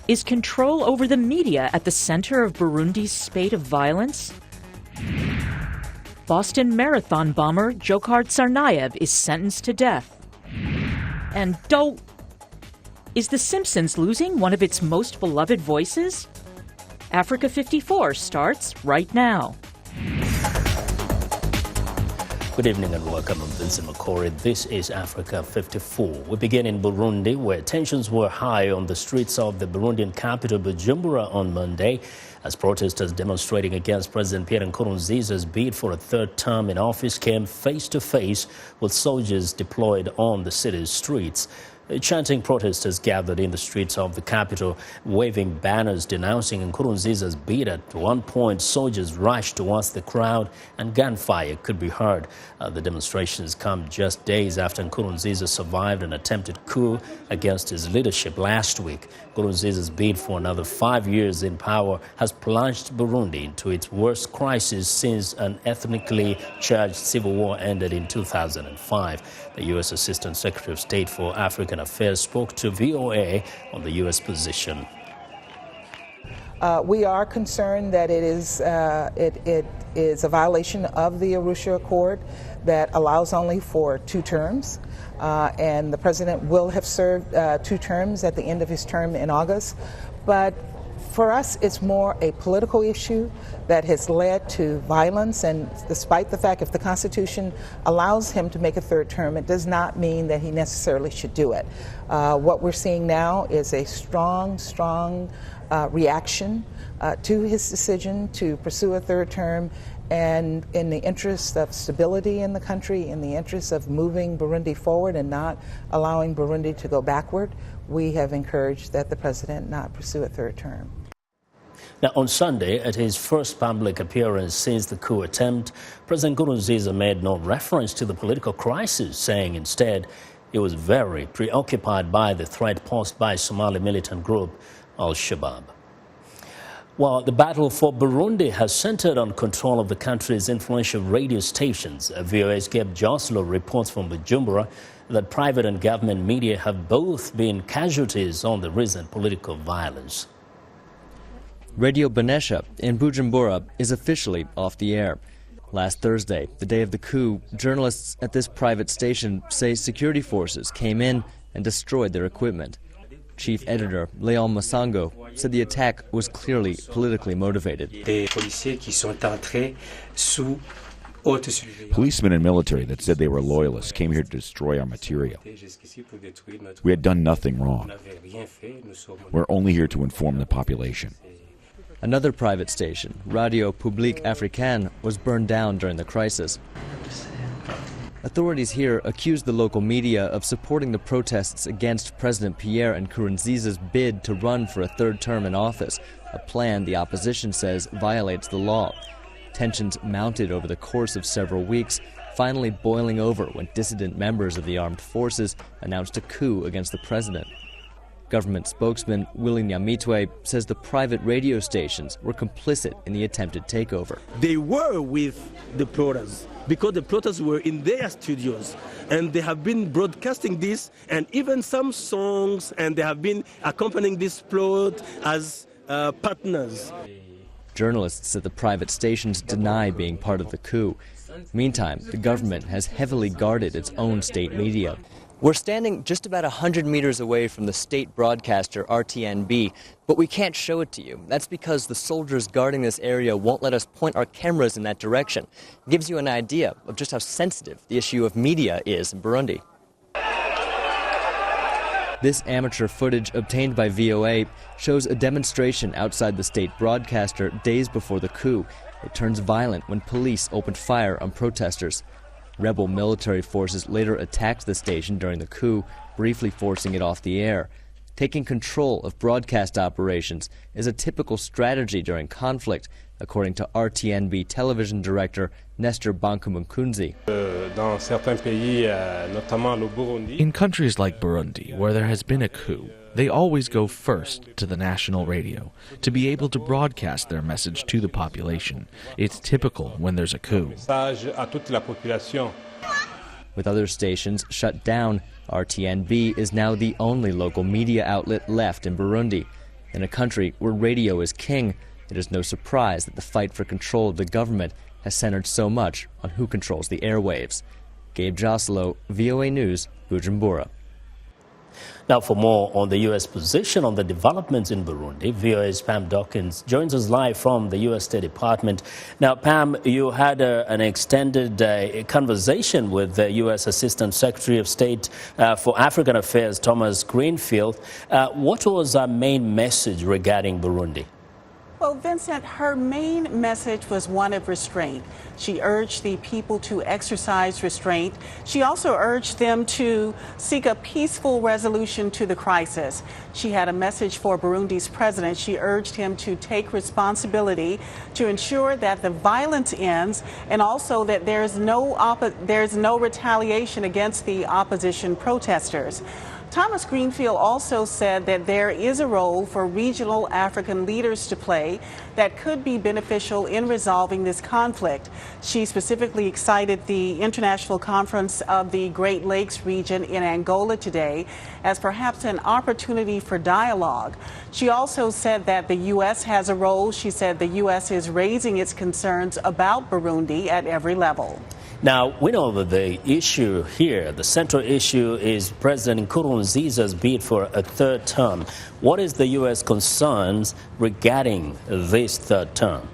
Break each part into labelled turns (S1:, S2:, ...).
S1: Is control over the media at the center of Burundi's spate of violence? Boston Marathon bomber Dzhokhar Tsarnaev is sentenced to death. And is The Simpsons losing one of its most beloved voices? Africa 54 starts right now.
S2: Good evening and welcome. I'm Vincent McCory. This is Africa 54. We begin in Burundi, where tensions were high on the streets of the Burundian capital, Bujumbura, on Monday, as protesters demonstrating against President Pierre Nkurunziza's bid for a third term in office came face to face with soldiers deployed on the city's streets. Chanting protesters gathered in the streets of the capital, waving banners denouncing Nkurunziza's bid. At one point, soldiers rushed towards the crowd and gunfire could be heard. The demonstrations come just days after Nkurunziza survived an attempted coup against his leadership last week. Nkurunziza's bid for another 5 years in power has plunged Burundi into its worst crisis since an ethnically charged civil war ended in 2005. The U.S. Assistant Secretary of State for African Affairs spoke to VOA on the U.S. position.
S3: We are concerned that it is a violation of the Arusha Accord that allows only for 2 terms. And the president will have served 2 terms at the end of his term in August. But for us, it's more a political issue that has led to violence. And despite the fact if the Constitution allows him to make a 3rd term, it does not mean that he necessarily should do it. What we're seeing now is a strong reaction to his decision to pursue a 3rd term. And in the interest of stability in the country, in the interest of moving Burundi forward and not allowing Burundi to go backward, we have encouraged that the president not pursue a 3rd term.
S2: Now, on Sunday, at his first public appearance since the coup attempt, President Nkurunziza made no reference to the political crisis, saying instead he was very preoccupied by the threat posed by Somali militant group Al-Shabaab. Well, the battle for Burundi has centered on control of the country's influential radio stations. VOA's Gabe Joslo reports from Bujumbura that private and government media have both been casualties on the recent political violence.
S4: Radio Banesha in Bujumbura is officially off the air. Last Thursday, the day of the coup, journalists at this private station say security forces came in and destroyed their equipment. Chief editor Leon Masango said the attack was clearly politically motivated.
S5: Policemen and military that said they were loyalists came here to destroy our material. We had done nothing wrong. We're only here to inform the population.
S4: Another private station, Radio Publique Africaine, was burned down during the crisis. Authorities here accused the local media of supporting the protests against President Pierre Nkurunziza's bid to run for a 3rd term in office, a plan the opposition says violates the law. Tensions mounted over the course of several weeks, finally boiling over when dissident members of the armed forces announced a coup against the president. Government spokesman Willy Nyamitwe says the private radio stations were complicit in the attempted takeover.
S6: They were with the plotters because the plotters were in their studios and they have been broadcasting this and even some songs, and they have been accompanying this plot as partners.
S4: Journalists at the private stations deny being part of the coup. Meantime, the government has heavily guarded its own state media. We're standing just about 100 meters away from the state broadcaster RTNB, but we can't show it to you. That's because the soldiers guarding this area won't let us point our cameras in that direction. It gives you an idea of just how sensitive the issue of media is in Burundi. This amateur footage obtained by VOA shows a demonstration outside the state broadcaster days before the coup. It turns violent when police opened fire on protesters. Rebel military forces later attacked the station during the coup, briefly forcing it off the air. Taking control of broadcast operations is a typical strategy during conflict, according to RTNB television director Nestor Bankamunkunzi.
S7: In countries like Burundi, where there has been a coup, they always go first to the national radio to be able to broadcast their message to the population. It's typical when there's a coup.
S4: With other stations shut down, RTNB is now the only local media outlet left in Burundi. In a country where radio is king, it is no surprise that the fight for control of the government has centered so much on who controls the airwaves. Gabe Joselo, VOA News, Bujumbura.
S2: Now, for more on the U.S. position on the developments in Burundi, VOA's Pam Dawkins joins us live from the U.S. State Department. Now, Pam, you had an extended conversation with the U.S. Assistant Secretary of State for African Affairs, Thomas Greenfield. What was our main message regarding Burundi?
S8: Well, Vincent, her main message was one of restraint. She urged the people to exercise restraint. She also urged them to seek a peaceful resolution to the crisis. She had a message for Burundi's president. She urged him to take responsibility to ensure that the violence ends and also that there's no retaliation against the opposition protesters. Thomas Greenfield also said that there is a role for regional African leaders to play that could be beneficial in resolving this conflict. She specifically cited the International Conference of the Great Lakes region in Angola today as perhaps an opportunity for dialogue. She also said that the U.S. has a role. She said the U.S. is raising its concerns about Burundi at every level.
S2: Now, we know that the issue here, the central issue, is President Nkurunziza's bid for a third term. What is the U.S. concerns regarding this third term?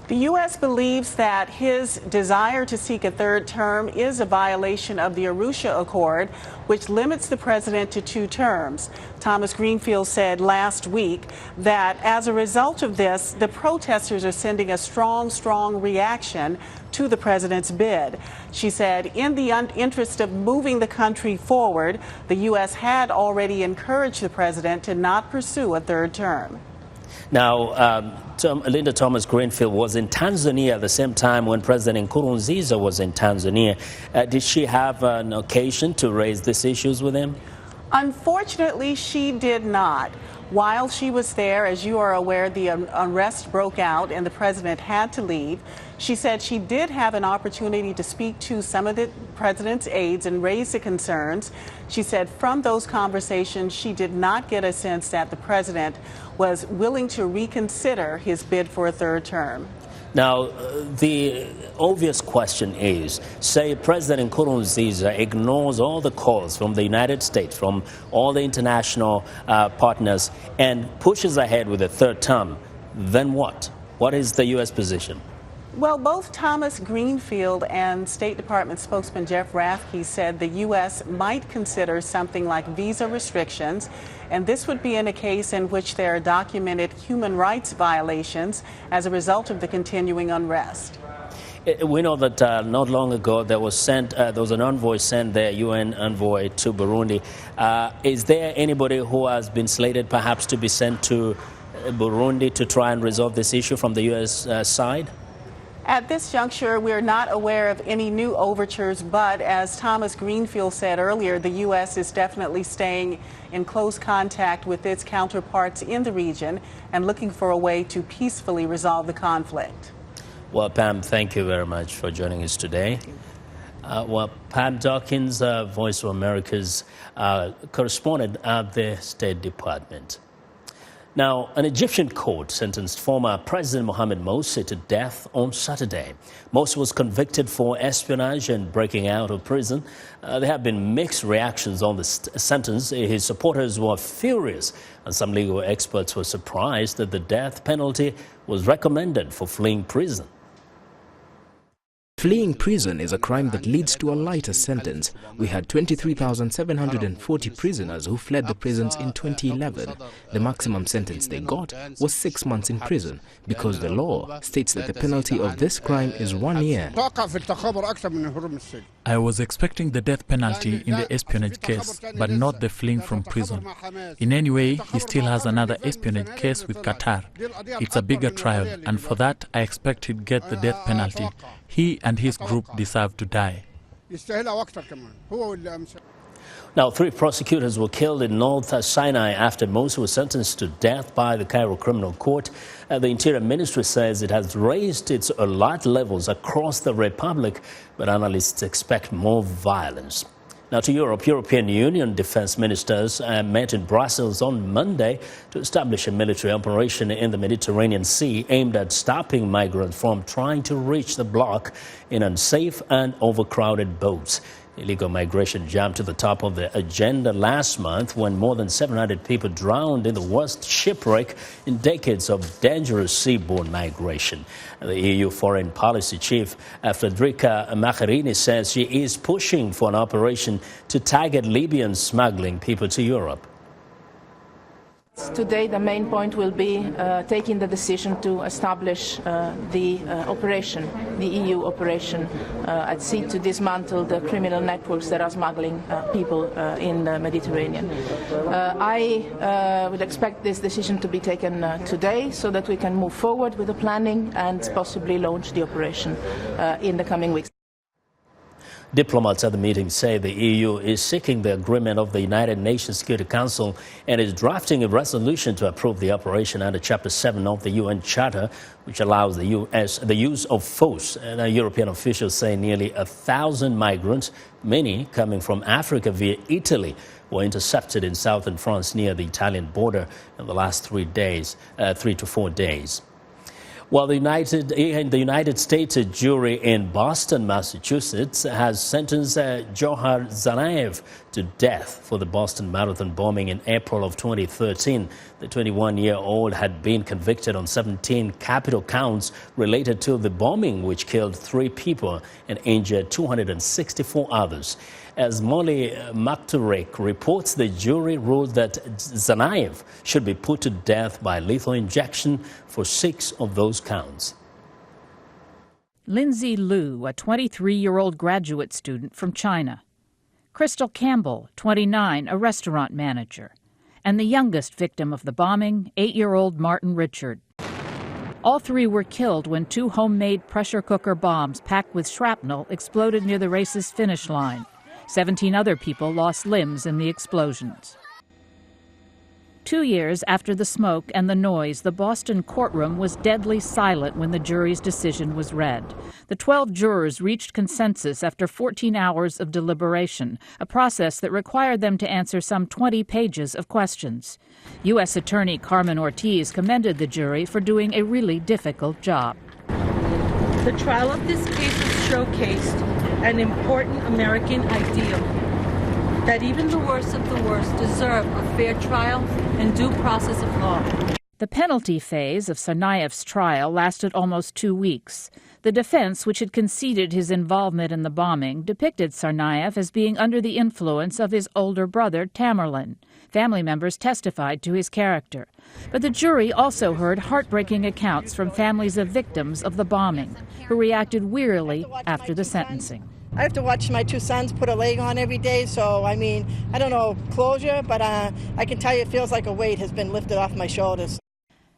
S8: The U.S. believes that his desire to seek a third term is a violation of the Arusha Accord, which limits the president to 2 terms. Thomas Greenfield said last week that as a result of this, the protesters are sending a strong reaction to the president's bid. She said in the interest of moving the country forward, the U.S. had already encouraged the president to not pursue a third term.
S2: Now, Linda Thomas Greenfield was in Tanzania at the same time when President Nkurunziza was in Tanzania. Did she have an occasion to raise these issues with him?
S8: Unfortunately, she did not. While she was there, as you are aware, the unrest broke out and the president had to leave. She said she did have an opportunity to speak to some of the president's aides and raise the concerns. She said from those conversations, she did not get a sense that the president was willing to reconsider his bid for a third term.
S2: Now, the obvious question is, say President Nkurunziza ignores all the calls from the United States, from all the international partners, and pushes ahead with a third term, then what? What is the U.S. position?
S8: Well, both Thomas Greenfield and State Department spokesman Jeff Rathke said the U.S. might consider something like visa restrictions, and this would be in a case in which there are documented human rights violations as a result of the continuing unrest.
S2: We know that not long ago there was an envoy sent there, UN envoy to Burundi. Is there anybody who has been slated perhaps to be sent to Burundi to try and resolve this issue from the U.S. Side?
S8: At this juncture, we are not aware of any new overtures, but as Thomas Greenfield said earlier, the U.S. is definitely staying in close contact with its counterparts in the region and looking for a way to peacefully resolve the conflict.
S2: Well, Pam, thank you very much for joining us today. Pam Dawkins, Voice of America's correspondent at the State Department. Now, an Egyptian court sentenced former President Mohamed Morsi to death on Saturday. Morsi was convicted for espionage and breaking out of prison. There have been mixed reactions on the sentence. His supporters were furious, and some legal experts were surprised that the death penalty was recommended for fleeing prison.
S9: Fleeing prison is a crime that leads to a lighter sentence. We had 23,740 prisoners who fled the prisons in 2011. The maximum sentence they got was 6 months in prison because the law states that the penalty of this crime is 1 year.
S10: I was expecting the death penalty in the espionage case, but not the fleeing from prison. In any way, he still has another espionage case with Qatar. It's a bigger trial, and for that, I expect he'd get the death penalty. He and his group deserve to die.
S2: Now, 3 prosecutors were killed in North Sinai after Morsi was sentenced to death by the Cairo Criminal Court. The Interior Ministry says it has raised its alert levels across the republic, but analysts expect more violence. Now to Europe. European Union defense ministers met in Brussels on Monday to establish a military operation in the Mediterranean Sea aimed at stopping migrants from trying to reach the bloc in unsafe and overcrowded boats. Illegal migration jumped to the top of the agenda last month when more than 700 people drowned in the worst shipwreck in decades of dangerous seaborne migration. The EU Foreign Policy Chief Federica Mogherini says she is pushing for an operation to target Libyans smuggling people to Europe.
S11: Today the main point will be taking the decision to establish the operation, the EU operation at sea to dismantle the criminal networks that are smuggling people in the Mediterranean. I would expect this decision to be taken today so that we can move forward with the planning and possibly launch the operation in the coming weeks.
S2: Diplomats at the meeting say the EU is seeking the agreement of the United Nations Security Council and is drafting a resolution to approve the operation under Chapter 7 of the UN Charter, which allows the use of force. And European officials say nearly 1,000 migrants, many coming from Africa via Italy, were intercepted in southern France near the Italian border in the last 3 to 4 days. While the United States jury in Boston, Massachusetts, has sentenced Johar Tsarnaev to death for the Boston Marathon bombing in April of 2013. The 21-year-old had been convicted on 17 capital counts related to the bombing, which killed 3 people and injured 264 others. As Molly Makturek reports, the jury ruled that Tsarnaev should be put to death by lethal injection for 6 of those counts.
S1: Lindsay Liu, a 23-year-old graduate student from China. Crystal Campbell, 29, a restaurant manager. And the youngest victim of the bombing, 8-year-old Martin Richard. All 3 were killed when 2 homemade pressure cooker bombs packed with shrapnel exploded near the race's finish line. 17 other people lost limbs in the explosions. 2 years after the smoke and the noise, the Boston courtroom was deadly silent when the jury's decision was read. The 12 jurors reached consensus after 14 hours of deliberation, a process that required them to answer some 20 pages of questions. U.S. Attorney Carmen Ortiz commended the jury for doing a really difficult job.
S12: The trial of this case has showcased an important American ideal, that even the worst of the worst deserve a fair trial and due process of law.
S1: The penalty phase of Tsarnaev's trial lasted almost 2 weeks. The defense, which had conceded his involvement in the bombing, depicted Tsarnaev as being under the influence of his older brother, Tamerlan. Family members testified to his character. But the jury also heard heartbreaking accounts from families of victims of the bombing, who reacted wearily after the sentencing.
S13: I have to watch my 2 sons put a leg on every day, so I mean, I don't know closure, but I can tell you it feels like a weight has been lifted off my shoulders.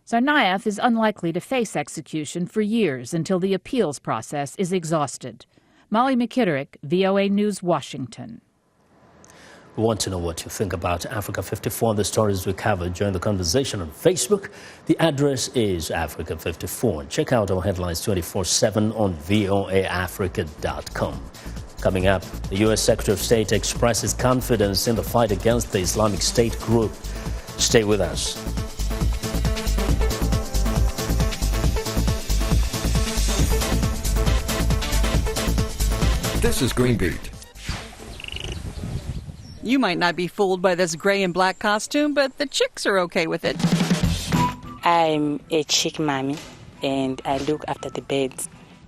S1: Tsarnaev is unlikely to face execution for years until the appeals process is exhausted. Molly McKitterick, VOA News, Washington.
S2: We want to know what you think about Africa 54 and the stories we covered during the conversation on Facebook. The address is Africa 54. Check out our headlines 24/7 on voaafrica.com. Coming up, the U.S. Secretary of State expresses confidence in the fight against the Islamic State group. Stay with us.
S14: This is Green Beat.
S15: You might not be fooled by this gray and black costume, but the chicks are okay with it.
S16: I'm a chick mommy, and I look after the birds.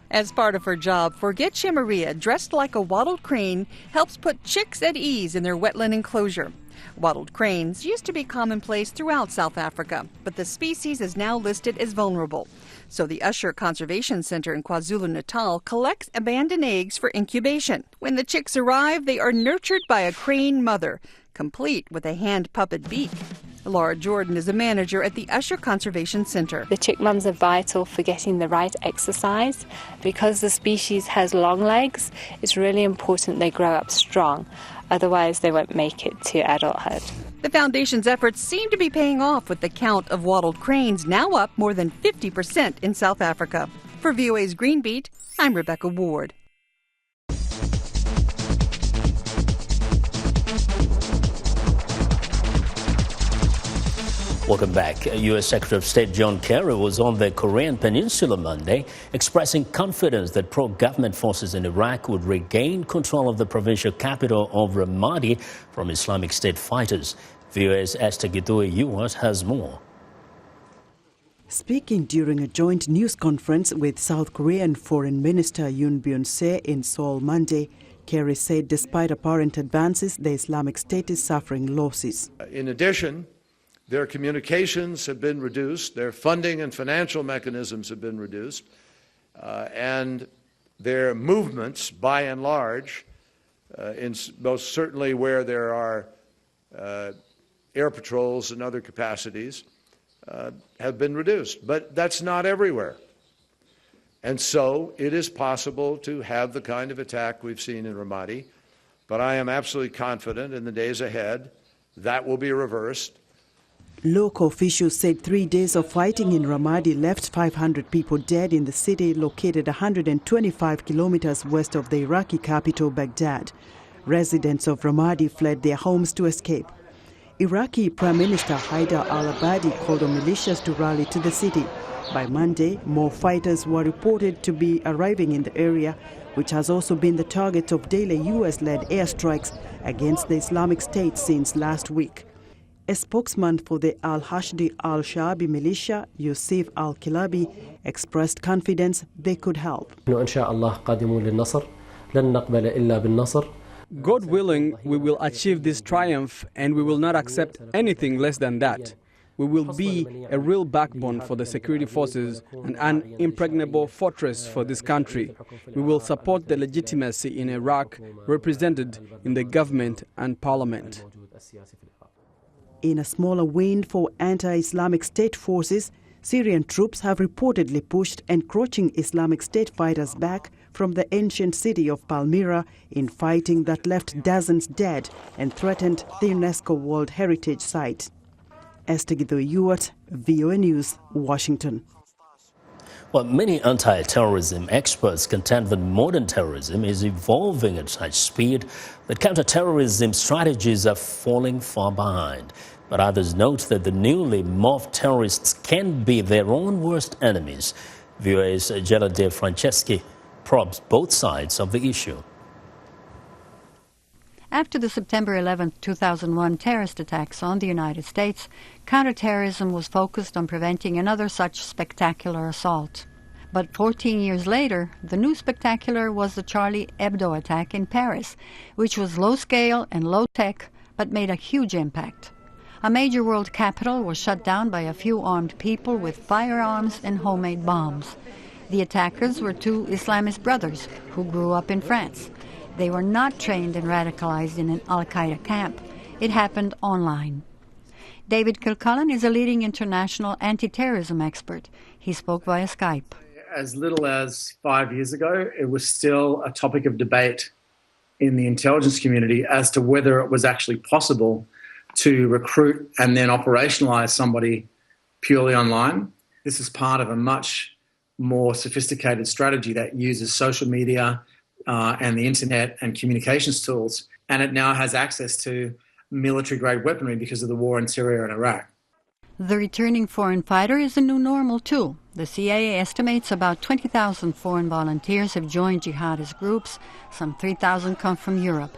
S15: As part of her job, Forgetcha Maria, dressed like a waddled crane, helps put chicks at ease in their wetland enclosure. Waddled cranes used to be commonplace throughout South Africa, but the species is now listed as vulnerable. So the Usher Conservation Center in KwaZulu-Natal collects abandoned eggs for incubation. When the chicks arrive, they are nurtured by a crane mother, complete with a hand puppet beak. Laura Jordan is a manager at the Usher Conservation Center.
S17: The chick mums are vital for getting the right exercise. Because the species has long legs, it's really important they grow up strong. Otherwise, they won't make it to adulthood.
S15: The foundation's efforts seem to be paying off, with the count of waddled cranes now up more than 50% in South Africa. For VOA's Green Beat, I'm Rebecca Ward.
S2: Welcome back. U.S. Secretary of State John Kerry was on the Korean Peninsula Monday, expressing confidence that pro-government forces in Iraq would regain control of the provincial capital of Ramadi from Islamic State fighters. VOA's Esther Gidue has more.
S14: Speaking during a joint news conference with South Korean Foreign Minister Yoon Byung-se in Seoul Monday, Kerry said despite apparent advances, the Islamic State is suffering losses.
S18: In addition, their communications have been reduced, their funding and financial mechanisms have been reduced, and their movements, by and large, most certainly where there are air patrols and other capacities, have been reduced. But that's not everywhere. And so it is possible to have the kind of attack we've seen in Ramadi, but I am absolutely confident in the days ahead that will be reversed.
S14: Local officials said 3 days of fighting in Ramadi left 500 people dead in the city located 125 kilometers west of the Iraqi capital, Baghdad. Residents of Ramadi fled their homes to escape. Iraqi Prime Minister Haider al-Abadi called on militias to rally to the city. By Monday, more fighters were reported to be arriving in the area, which has also been the target of daily U.S.-led airstrikes against the Islamic State since last week. A spokesman for the Al-Hashdi al-Shaabi militia, Yusuf al-Kilabi, expressed confidence they could help.
S19: God willing, we will achieve this triumph and we will not accept anything less than that. We will be a real backbone for the security forces and an impregnable fortress for this country. We will support the legitimacy in Iraq represented in the government and parliament.
S14: In a smaller win for anti-Islamic State forces, Syrian troops have reportedly pushed encroaching Islamic State fighters back from the ancient city of Palmyra in fighting that left dozens dead and threatened the UNESCO World Heritage Site. Esther Gidue, VOA News, Washington.
S2: Well, many anti-terrorism experts contend that modern terrorism is evolving at such speed that counter-terrorism strategies are falling far behind. But others note that the newly morphed terrorists can be their own worst enemies. VOA's Gela De Franceschi probes both sides of the issue.
S20: After the September 11, 2001 terrorist attacks on the United States, counterterrorism was focused on preventing another such spectacular assault. But 14 years later, the new spectacular was the Charlie Hebdo attack in Paris, which was low-scale and low-tech, but made a huge impact. A major world capital was shut down by a few armed people with firearms and homemade bombs. The attackers were two Islamist brothers who grew up in France. They were not trained and radicalized in an al-Qaeda camp. It happened online. David Kilcullen is a leading international anti-terrorism expert. He spoke via Skype.
S21: As little as 5 years ago, it was still a topic of debate in the intelligence community as to whether it was actually possible to recruit and then operationalize somebody purely online. This is part of a much more sophisticated strategy that uses social media and the internet and communications tools, and it now has access to military-grade weaponry because of the war in Syria and Iraq.
S20: The returning foreign fighter is a new normal too. The CIA estimates about 20,000 foreign volunteers have joined jihadist groups. Some 3,000 come from Europe.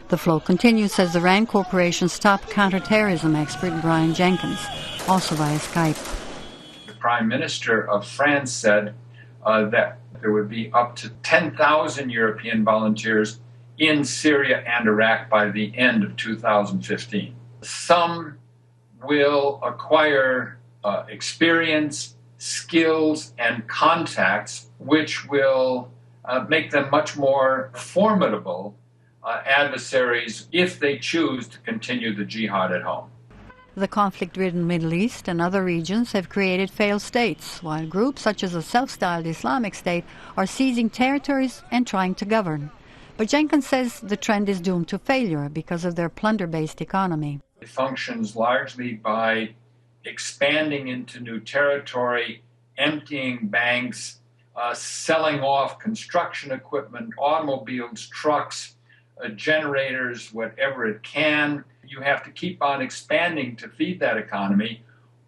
S20: The flow continues, says the RAND Corporation's top counterterrorism expert, Brian Jenkins, also via Skype.
S22: The Prime Minister of France said that there would be up to 10,000 European volunteers in Syria and Iraq by the end of 2015. Some will acquire experience, skills, and contacts, which will make them much more formidable adversaries if they choose to continue the jihad at home.
S20: The conflict-ridden Middle East and other regions have created failed states, while groups such as the self-styled Islamic State are seizing territories and trying to govern. But Jenkins says the trend is doomed to failure because of their plunder-based economy.
S22: It functions largely by expanding into new territory, emptying banks, selling off construction equipment, automobiles, trucks, generators, whatever it can. You have to keep on expanding to feed that economy,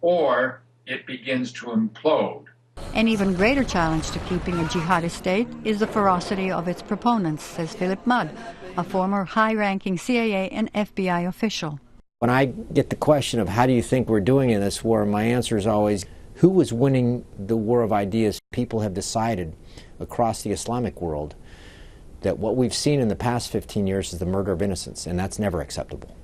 S22: or it begins to implode.
S20: An even greater challenge to keeping a jihadi state is the ferocity of its proponents, says Philip Mudd, a former high-ranking CIA and FBI official.
S3: When I get the question of how do you think we're doing in this war, my answer is always, who is winning the war of ideas? People have decided across the Islamic world that what we've seen in the past 15 years is the murder of innocents, and that's never acceptable.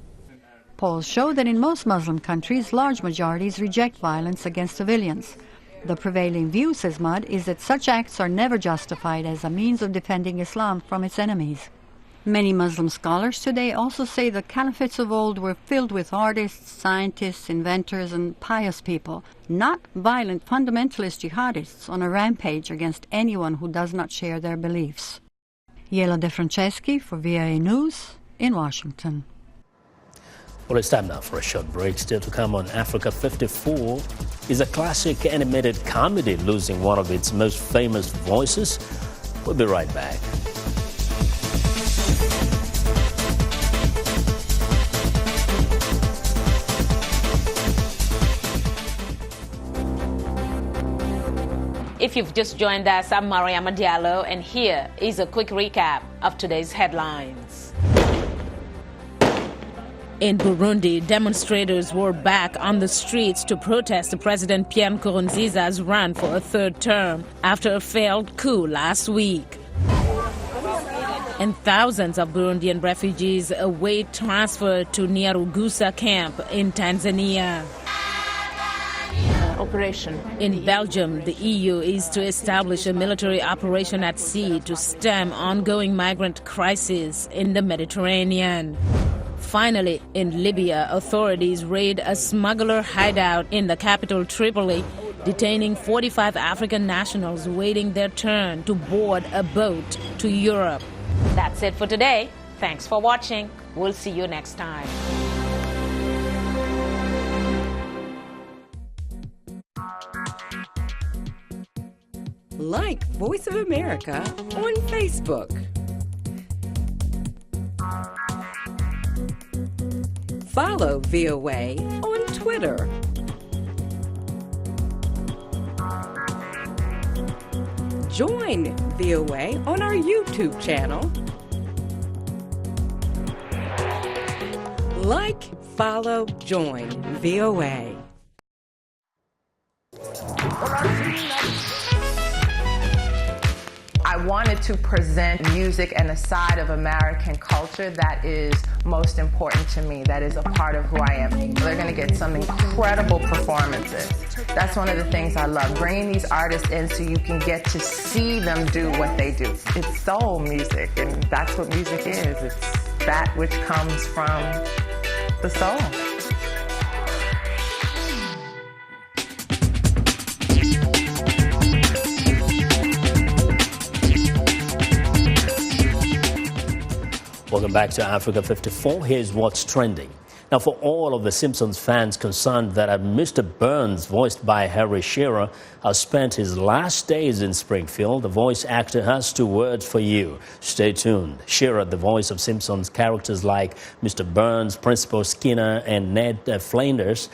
S20: Polls show that in most Muslim countries, large majorities reject violence against civilians. The prevailing view, says Mudd, is that such acts are never justified as a means of defending Islam from its enemies. Many Muslim scholars today also say the caliphates of old were filled with artists, scientists, inventors, and pious people, not violent fundamentalist jihadists on a rampage against anyone who does not share their beliefs. Yela De Franceschi for VOA News in Washington.
S2: Well, it's time now for a short break. Still to come on Africa 54 is a classic animated comedy losing one of its most famous voices. We'll be right back.
S5: If you've just joined us, I'm Mariama Diallo, and here is a quick recap of today's headlines. In Burundi, demonstrators were back on the streets to protest President Pierre Nkurunziza's run for a third term after a failed coup last week. And thousands of Burundian refugees await transfer to Nyarugusa camp in Tanzania.
S11: Operation.
S5: In Belgium, the EU is to establish a military operation at sea to stem ongoing migrant crisis in the Mediterranean. Finally, in Libya, authorities raid a smuggler hideout in the capital Tripoli, detaining 45 African nationals waiting their turn to board a boat to Europe. That's it for today. Thanks for watching. We'll see you next time.
S23: Like Voice of America on Facebook. Follow VOA on Twitter. Join VOA on our YouTube channel. Like, follow, join VOA.
S24: I wanted to present music and a side of American culture that is most important to me, that is a part of who I am. They're going to get some incredible performances. That's one of the things I love, bringing these artists in so you can get to see them do what they do. It's soul music, and that's what music is. It's that which comes from the soul.
S2: Welcome back to Africa 54. Here's what's trending. Now, for all of the Simpsons fans concerned that Mr. Burns, voiced by Harry Shearer, has spent his last days in Springfield, the voice actor has 2 words for you. Stay tuned. Shearer, the voice of Simpsons characters like Mr. Burns, Principal Skinner, and Ned Flanders,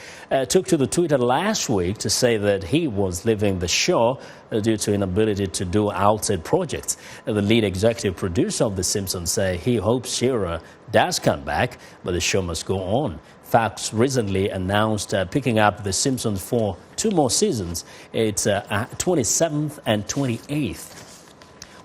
S2: took to the Twitter last week to say that he was leaving the show due to inability to do outside projects. The lead executive producer of The Simpsons said he hopes Shearer does come back, but the show must go on. Fox recently announced picking up The Simpsons for 2 more seasons. It's 27th and 28th.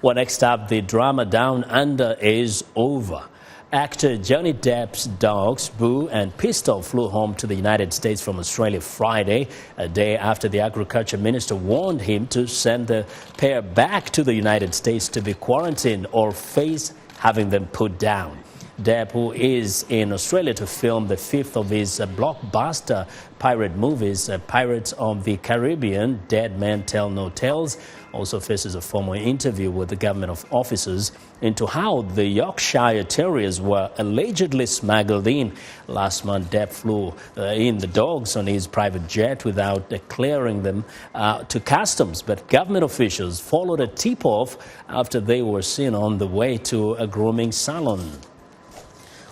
S2: Well, next up, the drama Down Under is over. Actor Johnny Depp's dogs, Boo and Pistol, flew home to the United States from Australia Friday, a day after the agriculture minister warned him to send the pair back to the United States to be quarantined or face having them put down. Depp, who is in Australia to film the 5th of his blockbuster pirate movies, Pirates of the Caribbean, Dead Men Tell No Tales, also faces a formal interview with the government officers into how the Yorkshire Terriers were allegedly smuggled in. Last month, Depp flew in the dogs on his private jet without declaring them to customs, but government officials followed a tip-off after they were seen on the way to a grooming salon.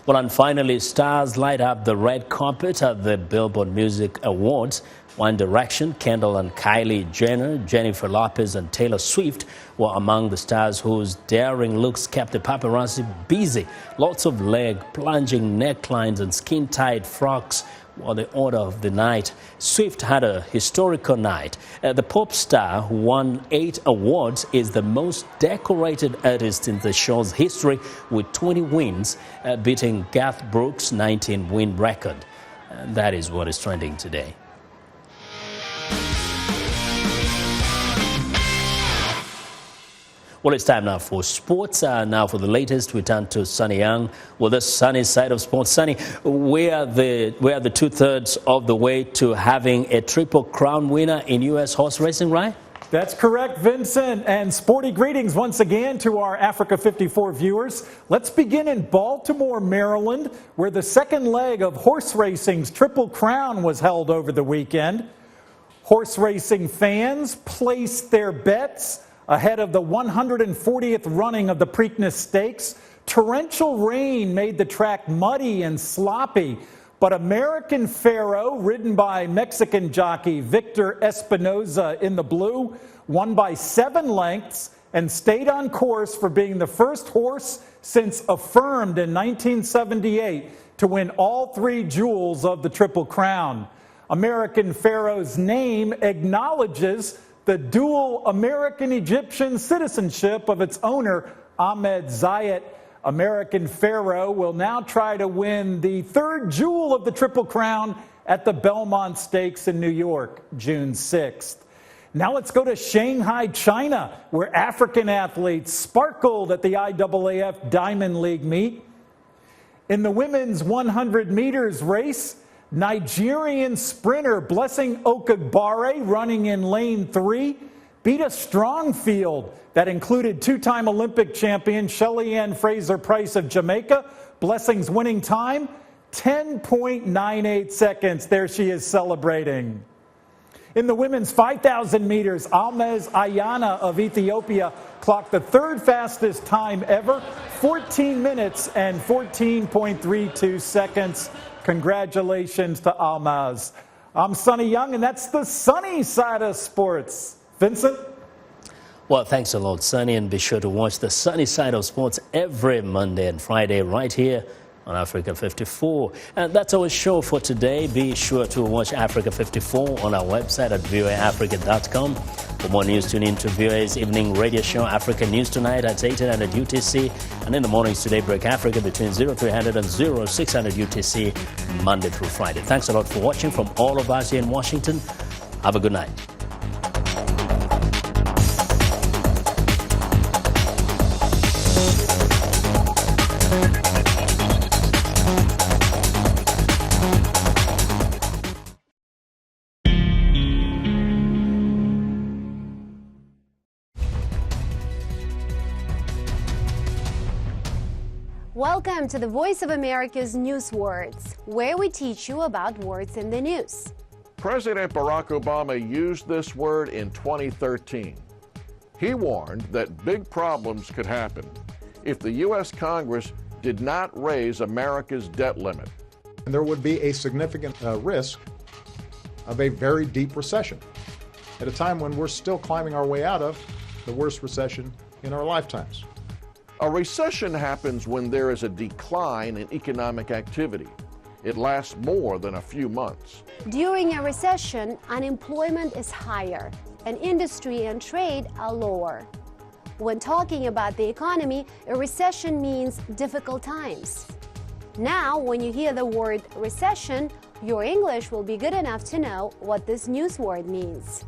S2: Well, and finally, stars light up the red carpet at the Billboard Music Awards. One Direction, Kendall and Kylie Jenner, Jennifer Lopez and Taylor Swift were among the stars whose daring looks kept the paparazzi busy. Lots of leg-plunging necklines and skin-tight frocks were the order of the night. Swift had a historical night. The pop star, who won 8 awards, is the most decorated artist in the show's history with 20 wins, beating Garth Brooks' 19-win record. And that is what is trending today. Well, it's time now for sports. Now for the latest, we turn to Sunny Young with the sunny side of sports. Sunny, we are the 2/3 of the way to having a Triple Crown winner in U.S. horse racing, right?
S4: That's correct, Vincent. And sporty greetings once again to our Africa 54 viewers. Let's begin in Baltimore, Maryland, where the second leg of horse racing's Triple Crown was held over the weekend. Horse racing fans placed their bets ahead of the 140th running of the Preakness Stakes. Torrential rain made the track muddy and sloppy, but American Pharaoh, ridden by Mexican jockey Victor Espinoza in the blue, won by 7 lengths and stayed on course for being the first horse since Affirmed in 1978 to win all 3 jewels of the Triple Crown. American Pharaoh's name acknowledges the dual American-Egyptian citizenship of its owner, Ahmed Zayat. American Pharaoh will now try to win the 3rd jewel of the Triple Crown at the Belmont Stakes in New York, June 6th. Now let's go to Shanghai, China, where African athletes sparkled at the IAAF Diamond League meet. In the women's 100 meters race, Nigerian sprinter Blessing Okagbare, running in lane 3, beat a strong field that included 2-time Olympic champion Shelly-Ann Fraser-Price of Jamaica. Blessing's winning time, 10.98 seconds. There she is celebrating. In the women's 5,000 meters, Almaz Ayana of Ethiopia clocked the 3rd fastest time ever, 14 minutes and 14.32 seconds. Congratulations to Almaz. I'm Sunny Young, and that's the sunny side of sports. Vincent?
S2: Well, thanks a lot, Sunny, and be sure to watch the sunny side of sports every Monday and Friday right here on Africa 54. And that's our show for today. Be sure to watch Africa 54 on our website at voaafrica.com. For more news, tune in to VOA's evening radio show, Africa News Tonight at 1800 UTC. And in the mornings today, Break Africa between 0300 and 0600 UTC, Monday through Friday. Thanks a lot for watching from all of us here in Washington. Have a good night.
S6: Welcome to the Voice of America's News Words, where we teach you about words in the news.
S7: President Barack Obama used this word in 2013. He warned that big problems could happen if the U.S. Congress did not raise America's debt limit.
S8: And there would be a significant risk of a very deep recession at a time when we're still climbing our way out of the worst recession in our lifetimes.
S7: A recession happens when there is a decline in economic activity. It lasts more than a few months.
S6: During a recession, unemployment is higher, and industry and trade are lower. When talking about the economy, a recession means difficult times. Now, when you hear the word recession, your English will be good enough to know what this news word means.